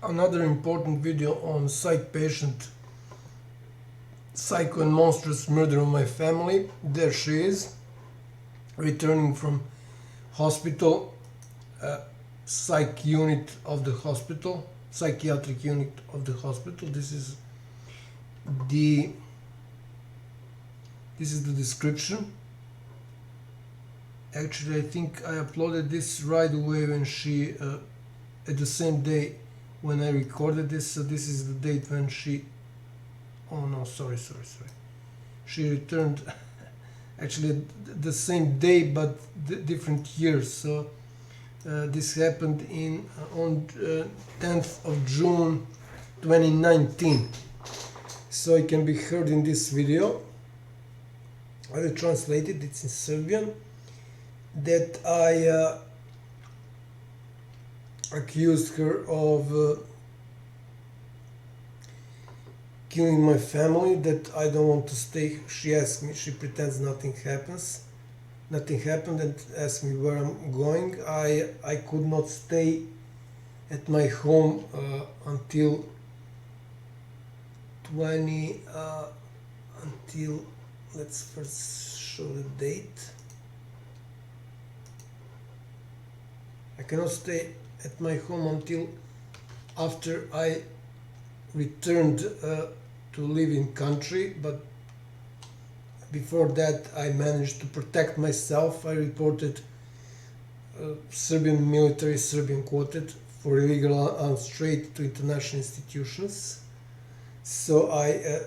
another important video on psych patient, psycho and monstrous murder of my family. There she is, returning from hospital, psych unit of the hospital, psychiatric unit of the hospital. This is the description. Actually, I think I uploaded this right away when she at the same day when I recorded this. So this is the date when she, oh no, sorry, she returned actually the same day but different years. So this happened on 10th of June 2019. So it can be heard in this video. I will translate it, it's in Serbian, that I accused her of killing my family, that I don't want to stay. She asked me, she pretends nothing happened, and asked me where I'm going. I could not stay at my home until let's first show the date. I cannot stay at my home until after I returned to live in country, but before that I managed to protect myself. I reported Serbian military, Serbian quoted, for illegal arms trade to international institutions. So I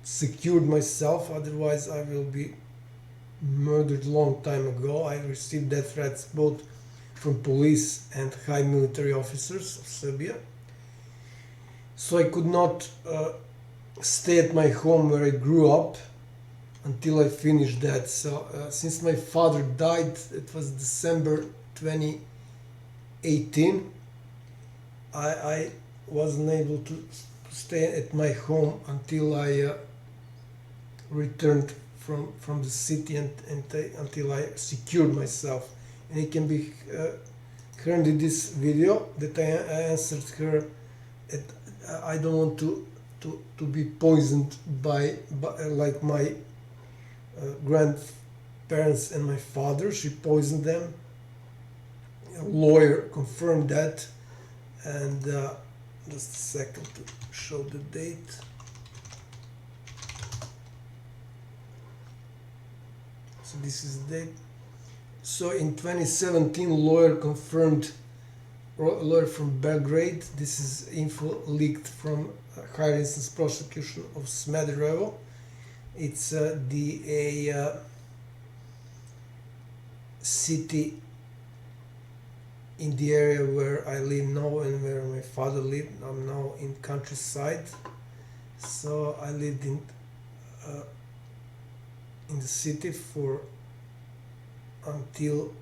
secured myself, otherwise I will be murdered long time ago. I received death threats both from police and high military officers of Serbia. So I could not stay at my home where I grew up until I finished that. So since my father died, it was December 2018, I wasn't able to stay at my home until I returned from the city and until I secured myself. And it can be heard in this video that I answered her that I don't want to be poisoned by like my grandparents and my father. She poisoned them. A lawyer confirmed that, and just a second to show the date. So this is the date. So in 2017, lawyer confirmed, lawyer from Belgrade. This is info leaked from higher instance prosecution of Smederevo. It's a city in the area where I live now and where my father lived. I'm now in countryside. So I lived in the city for until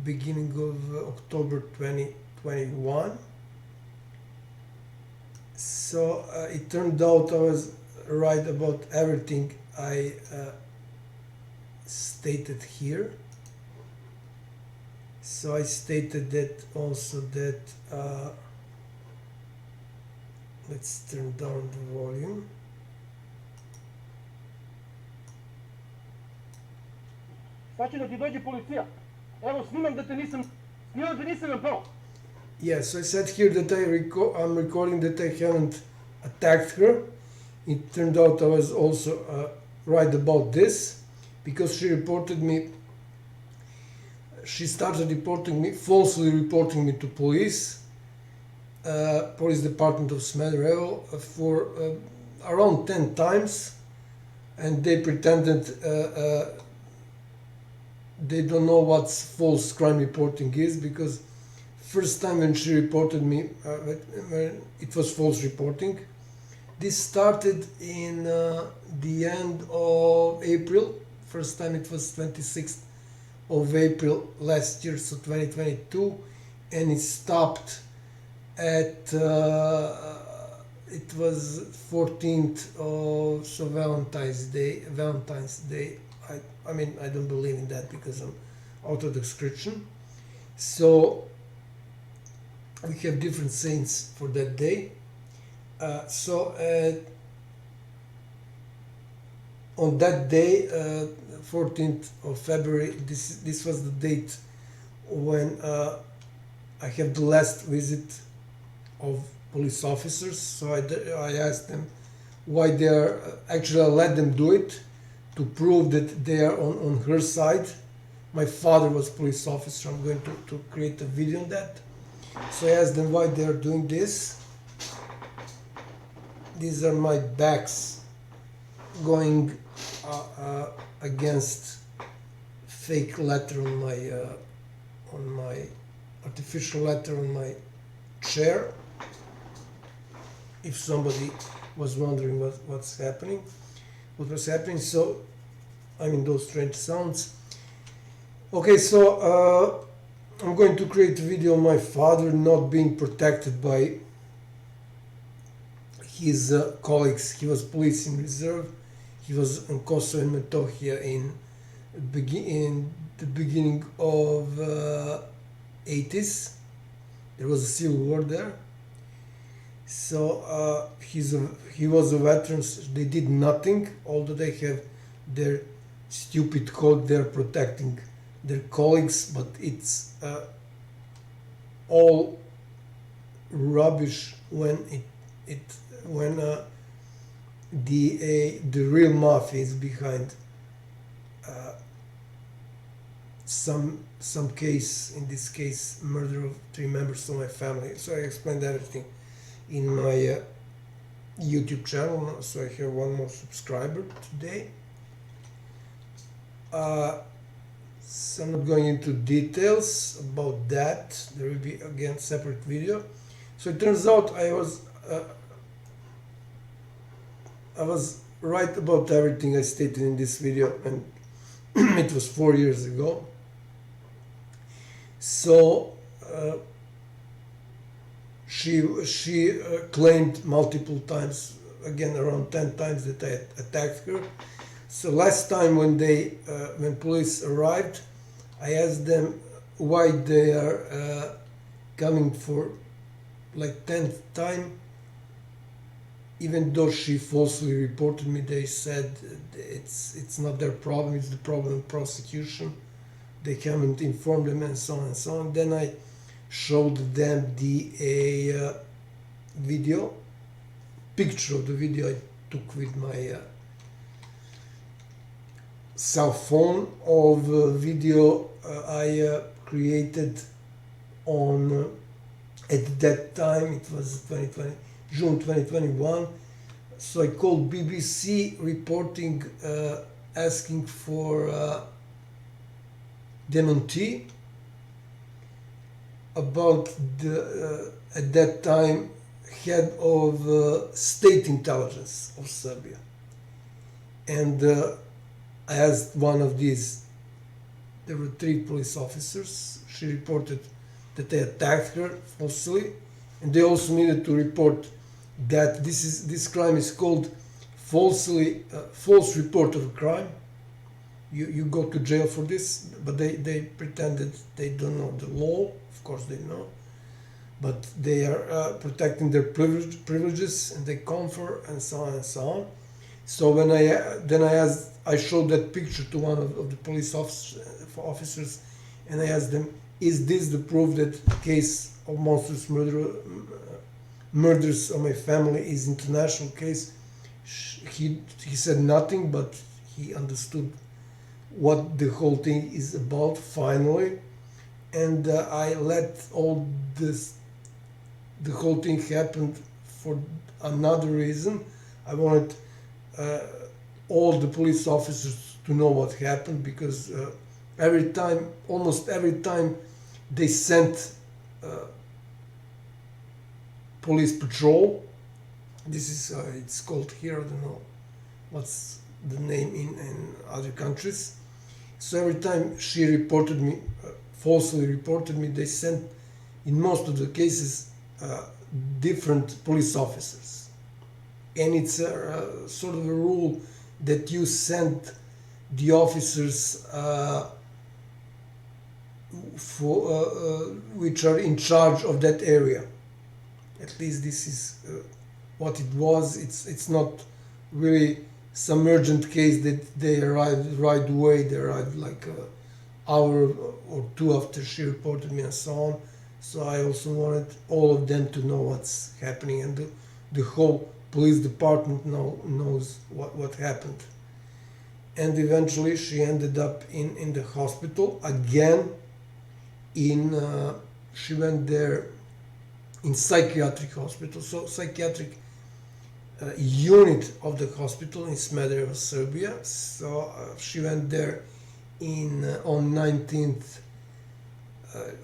beginning of October 2021. So it turned out I was right about everything I stated here. So I stated that also that let's turn down the volume. Sad će da ti dođe policija. Evo snimam da te nisam napao. Yes, I said here that I'm recording that I haven't attacked her. It turned out I was also right about this, because she started reporting me, falsely reporting me to police department of Smederevo for around 10 times, and they pretended they don't know what false crime reporting is, because first time when she reported me, it was false reporting. This started in the end of April. First time it was 26th of April last year, so 2022, and it stopped at it was 14th of Valentine's Day. I mean, I don't believe in that because I'm out of the description. So we have different saints for that day. On that day, 14th of February, this was the date when I have the last visit of police officers. So I asked them why they are, actually I let them do it to prove that they are on her side. My father was police officer. I'm going to create a video on that. So I asked them why they are doing this. These are my backs going against fake letter on my artificial letter on my chair. If somebody was wondering what was happening, so I mean those strange sounds. Okay, so I'm going to create a video on my father not being protected by his colleagues. He was police in reserve. He was in Kosovo and Metohija in the beginning of 80s. There was a civil war there. So he was a veteran. They did nothing, although they have their stupid code. They're protecting their colleagues, but it's all rubbish when the real mafia is behind some case, in this case murder of 3 members of my family. So I explained everything in my YouTube channel. So I have 1 more subscriber today. So I'm not going into details about that. There will be again separate video. So it turns out I was right about everything I stated in this video, and it was 4 years ago. So she claimed multiple times, again around 10 times, that I attacked her. So last time when police arrived, I asked them why they are coming for like 10th time. Even though she falsely reported me, they said it's not their problem, it's the problem of prosecution. They haven't informed them, and so on and so on. Then I showed them the video, picture of the video I took with my cell phone of video I created on, at that time it was 2020, June 2021. So I called BBC reporting, asking for dementi about the at that time head of state intelligence of Serbia, and I asked one of these. There were 3 police officers. She reported that they attacked her falsely, and they also needed to report that this crime is called false report of a crime. You go to jail for this, but they pretended they don't know the law. Of course they know, but they are protecting their privileges, and they confer, and so on and so on. So when I showed that picture to one of the police officers, and I asked them, is this the proof that the case of monstrous murders of my family is international case? He said nothing, but he understood what the whole thing is about finally, and I let the whole thing happen for another reason. I wanted all the police officers to know what happened, because almost every time they sent police patrol, this is it's called here, I don't know what's the name in other countries. So every time she reported me, falsely reported me, they sent, in most of the cases, different police officers. And it's sort of a rule that you send the officers which are in charge of that area. At least this is what it was. It's not really some urgent case that they arrived right away. They arrived like an hour or two after she reported me and so on. So I also wanted all of them to know what's happening, and the whole police department knows what happened. And eventually she ended up in the hospital again. She went there in psychiatric hospital, so psychiatric unit of the hospital in Smederevo, Serbia. So she went there on 19th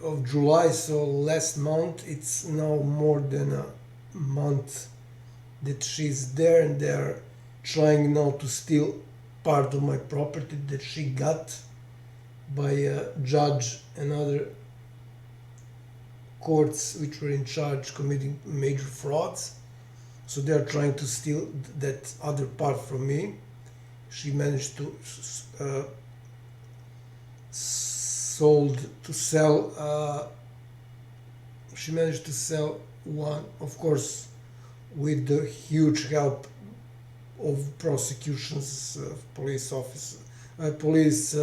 of July, so last month. It's now more than a month that she's there, and they're trying now to steal part of my property that she got by a judge and other courts which were in charge committing major frauds. So they are trying to steal that other part from me. She managed to she managed to sell one, of course, with the huge help of prosecutions, police officers, police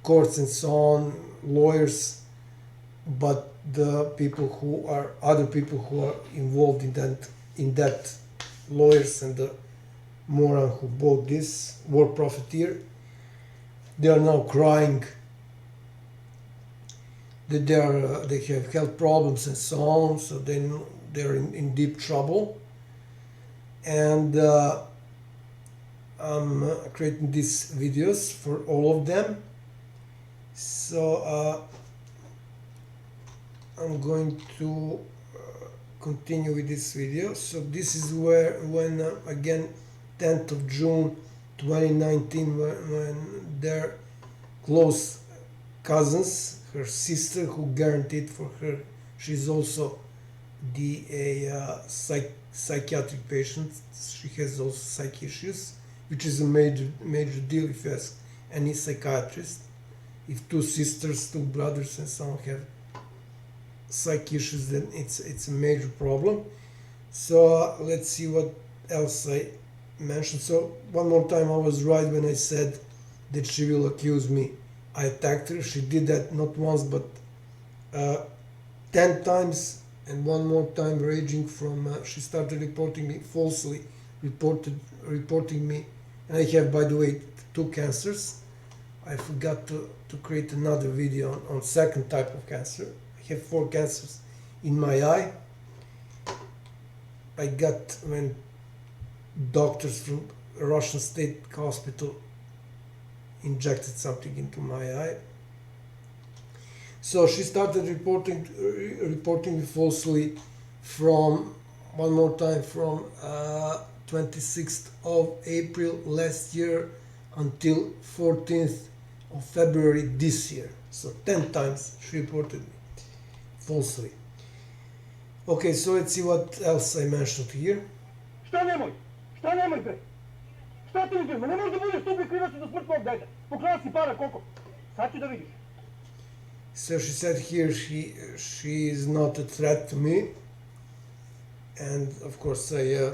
courts and so on, lawyers. But the other people who are involved in that lawyers and the moron who bought this war profiteer, they are now crying that they have health problems and so on, so they're in deep trouble. And I'm creating these videos for all of them. So I'm going to continue with this video. So this is when again 10th of June 2019, when their close cousins, her sister who guaranteed for her, she's also psychiatric patient, she has also psych issues, which is a major deal if you ask any psychiatrist. If two sisters, two brothers and so on have psych issues, then it's a major problem. So let's see what else I mentioned. So one more time, I was right when I said that she will accuse me I attacked her. She did that not once but 10 times, and one more time raging from she started reporting me falsely, reporting me, and I have, by the way, 2 cancers. I forgot to create another video on second type of cancer. I have 4 cancers in my eye. I got when doctors from a Russian state hospital injected something into my eye. So she started reporting me falsely from, one more time, from 26th of April last year until 14th of February this year. So 10 times she reported me falsely. Okay, so let's see what else I mentioned here. Šta nemoj? Šta nemoj, bre? Šta ti uzme? Ne može da budeš tu prikrivaš do smrtnog dede. Pokrala si para koliko? Sad ću da vidiš. So she said here she is not a threat to me, and of course I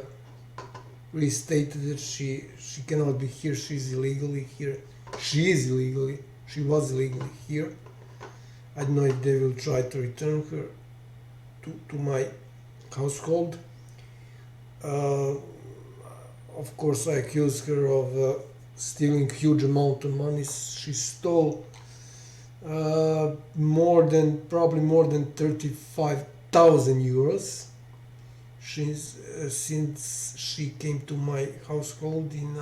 restated that she cannot be here. She's illegally here. She was illegally here. I don't know if they will try to return her to my household. Of course, I accuse her of stealing huge amount of money. She stole probably more than 35,000 euros since she came to my household in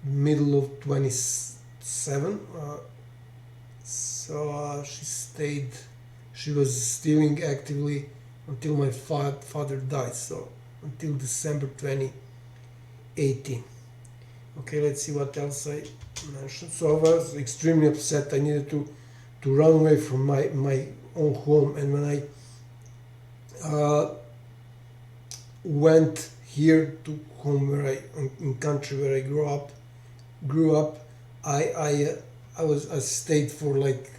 middle of 27. So she was stealing actively until my father died, so until December 2018. Okay, let's see what else I mentioned. So I was extremely upset. I needed to run away from my own home, and when I went here to home in country where I grew up, I stayed for like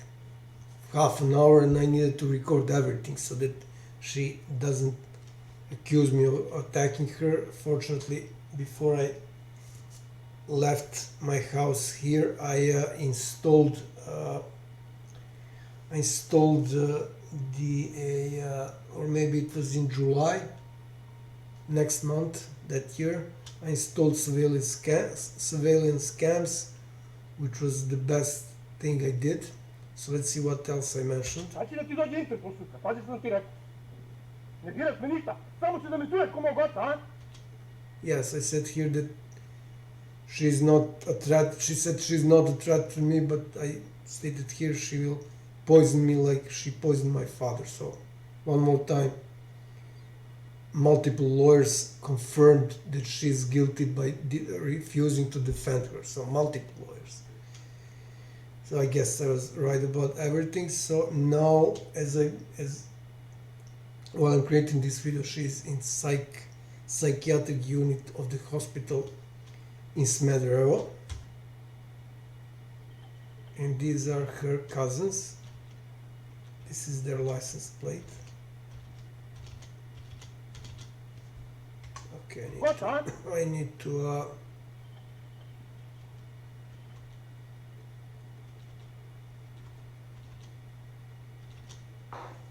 half an hour, and I needed to record everything so that she doesn't accuse me of attacking her. Fortunately, before I left my house here, I installed or maybe it was in July next month that year. I installed surveillance cams, which was the best thing I did. So let's see what else I mentioned. Значи да ти доđe Интерпол суtra, pazi što sam ti rekao. Ne dirać me ništa, samo će da me čuje ko mog oca, a? Yes, I said here that she's not a threat. She said she's not a threat to me, but I stated here she will poison me like she poisoned my father. So one more time, multiple lawyers confirmed that she's guilty by refusing to defend her. So multiple lawyers. So I guess I was right about everything. So now, while I'm creating this video, she's in psychiatric unit of the hospital in Smederevo, and these are her cousins. This is their license plate. Okay, I need to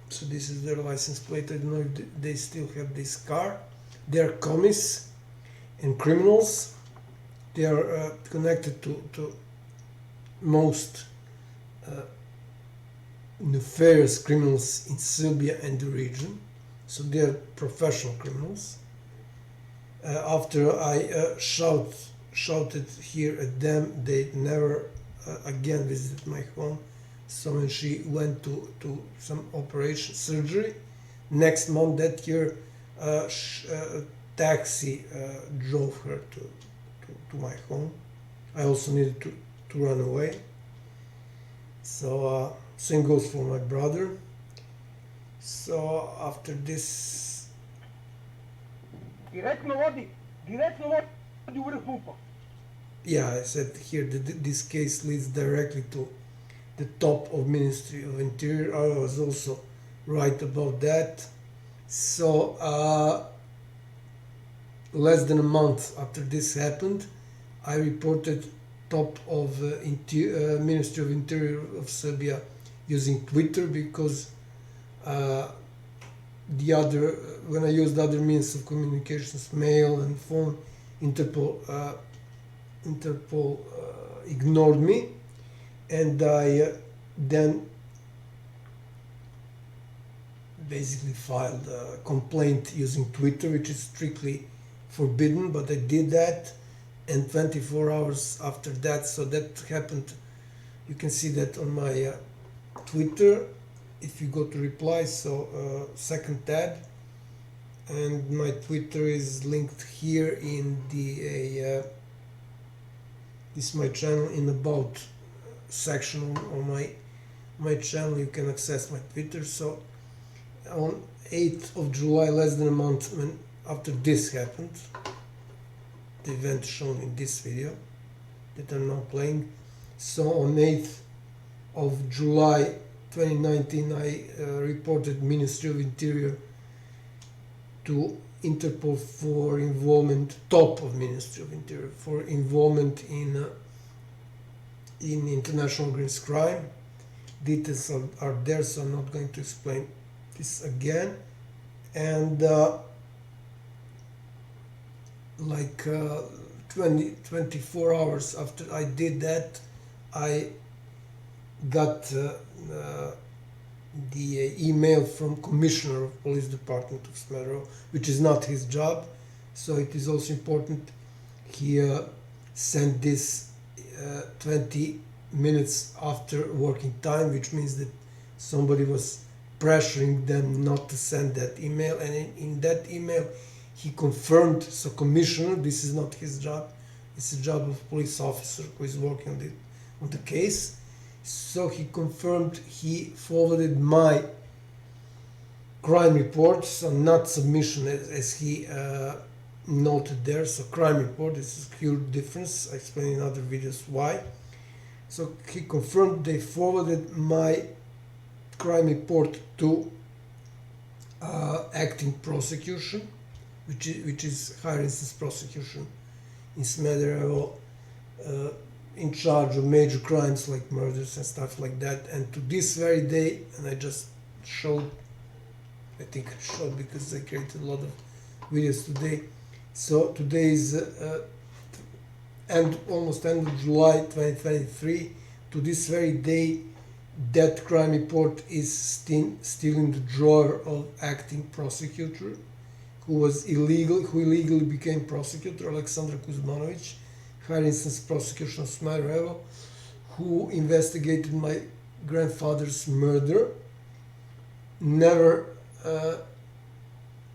so this is their license plate. I don't know if they still have this car. They are commies and criminals. They are connected to most nefarious criminals in Serbia and the region. So they are professional criminals. After I shouted here at them, they never again visited my home. So when she went to some operation surgery, next month that year, taxi drove her to my home. I also needed to run away. So same goes for my brother. So after this, Direktno vodi u vrh MUP-a. Yeah, I said here that this case leads directly to the top of Ministry of Interior. I was also right about that. So less than a month after this happened, I reported top of Ministry of Interior of Serbia using Twitter, because when I used other means of communications, mail and phone, Interpol ignored me, and I then basically filed a complaint using Twitter, which is strictly forbidden, but I did that, and 24 hours after that, so that happened. You can see that on my Twitter if you go to reply, so second tab, and my Twitter is linked here in the this is my channel, in about section on my channel. You can access my Twitter. So on 8th of July, less than a month after this happened, the event shown in this video that I'm now playing. So on 8th of July 2019, I reported Ministry of Interior to Interpol for involvement, top of Ministry of Interior, for involvement in international against crime. Details are there, so I'm not going to explain this again. And like 24 hours after I did that, I got the email from Commissioner of Police Department of Smederevo, which is not his job. So it is also important. He sent this 20 minutes after working time, which means that somebody was pressuring them not to send that email. And in that email, he confirmed. So Commissioner, this is not his job. It's the job of police officer who is working on the case. So he confirmed, he forwarded my crime report, so not submission as he noted there. So crime report, this is a huge difference. I explain in other videos why. So he confirmed they forwarded my crime report to acting prosecution, which is higher instance prosecution in Smederevo, in charge of major crimes like murders and stuff like that. And to this very day, and I just showed, I think I showed because I created a lot of videos today. So today is almost end of July 2023. To this very day, that crime report is still in the drawer of acting prosecutor, who illegally became prosecutor, Alexander Kuzmanovic, higher instance prosecution of Smederevo, who investigated my grandfather's murder, never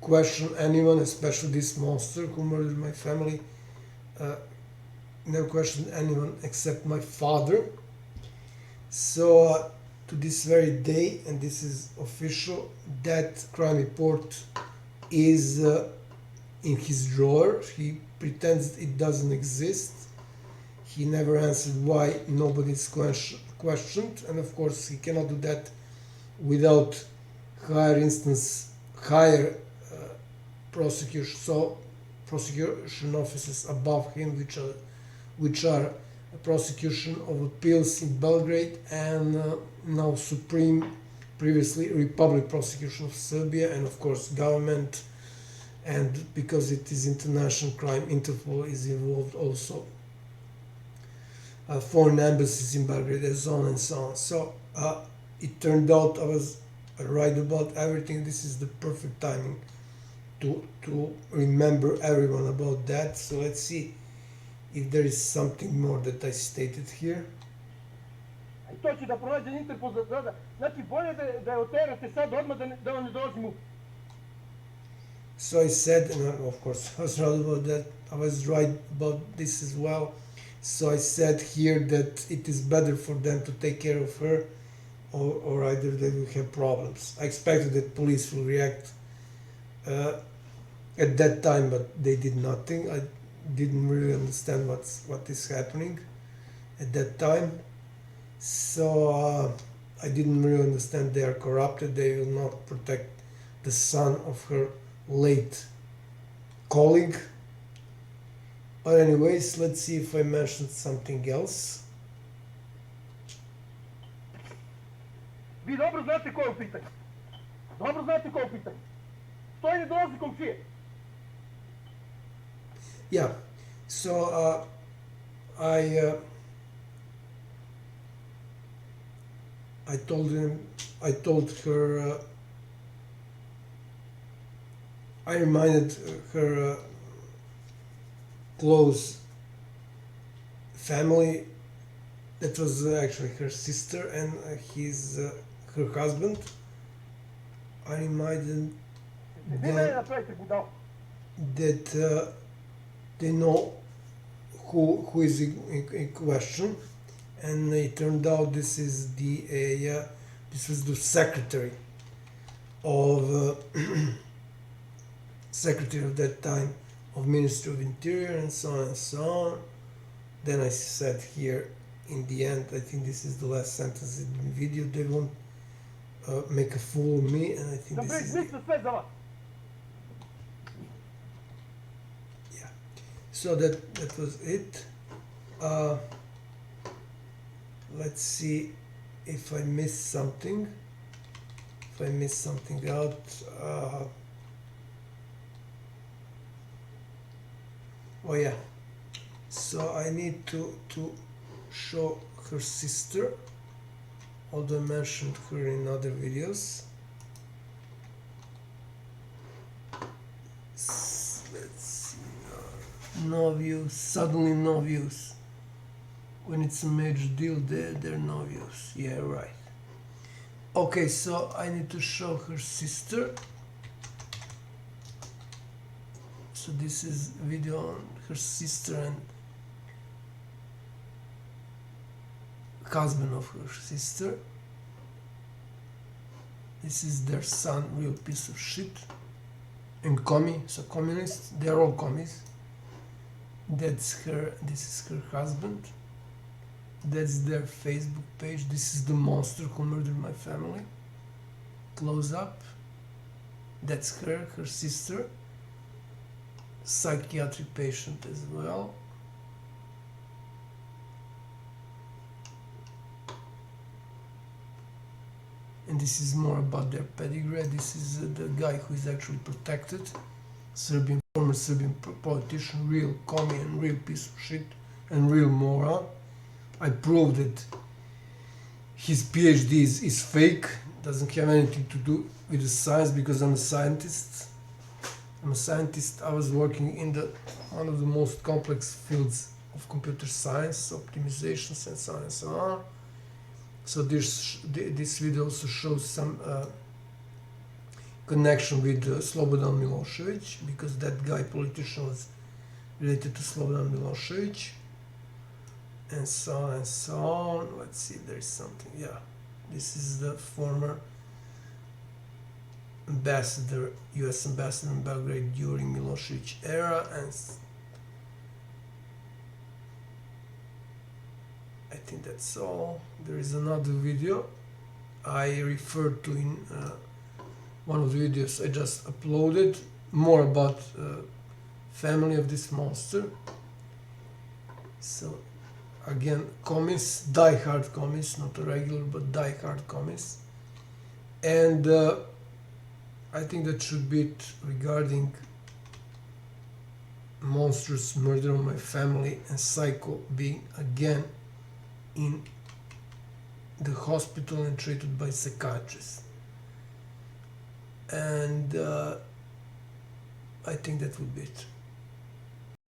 questioned anyone, especially this monster who murdered my family, never questioned anyone except my father. So to this very day, and this is official, that crime report is in his drawer. He pretends it doesn't exist. He never answered why nobody's questioned, and of course he cannot do that without higher prosecution, so prosecution officers above him, which are a prosecution of appeals in Belgrade and now Supreme, previously Republic Prosecution of Serbia, and of course government, and because it is international crime, Interpol is involved also, foreign embassies in Belgrade, and so on and so on. So it turned out I was right about everything. This is the perfect timing to remember everyone about that. So let's see if there is something more that I stated here. I to će da pronađe Interpol za sada. Znači bolje da je oterate sad odmah da vam ne dolazim u... So I said, and of course I was right about that. I was right about this as well. So I said here that it is better for them to take care of her, or either they will have problems. I expected that police will react at that time, but they did nothing. I didn't really understand what is happening at that time. So I didn't really understand they are corrupted. They will not protect the son of her late colleague. But anyways, let's see if I mentioned something else. Vi dobro znate ko je u pitanju. Dobro znate ko je u pitanju. Što ne dolazi komšije? Yeah, so I told her, I reminded her close family, that was actually her sister and her husband. I reminded them that they know who is in question, and it turned out this is this was the secretary of secretary of that time of Ministry of Interior, and so on and so on. Then I said here in the end, I think this is the last sentence in the video, they won't make a fool of me, and I think this is so that was it. Let's see if I missed something. If I missed something out. Oh yeah. So I need to show her sister, although I mentioned her in other videos. Let's see. No views. Suddenly no views. When it's a major deal, there are no views. Yeah, right. Okay, so I need to show her sister. So this is a video on her sister and husband of her sister. This is their son, real piece of shit. And so communists, they're all commies. That's her, this is her husband. That's their Facebook page. This is the monster who murdered my family. close up. That's her sister, psychiatric patient as well. And this is more about their pedigree. This is the guy who is actually protected, former Serbian politician, real commie and real piece of shit and real moron. I proved that his PhD is fake, doesn't have anything to do with the science, because I'm a scientist. I was working in one of the most complex fields of computer science, optimizations and so on and so on. So this video also shows some connection with Slobodan Milosevic, because that guy politician was related to Slobodan Milosevic, and so on and so on. Let's see if there is something. Yeah, this is the former ambassador, US ambassador in Belgrade during Milosevic era, and I think that's all. There is another video I referred to in one of the videos I just uploaded, more about family of this monster. So again, commies, die-hard commies, not a regular but die-hard commies. And I think that should be it regarding monstrous murder of my family and Psycho being again in the hospital and treated by psychiatrists. And I think that would be it.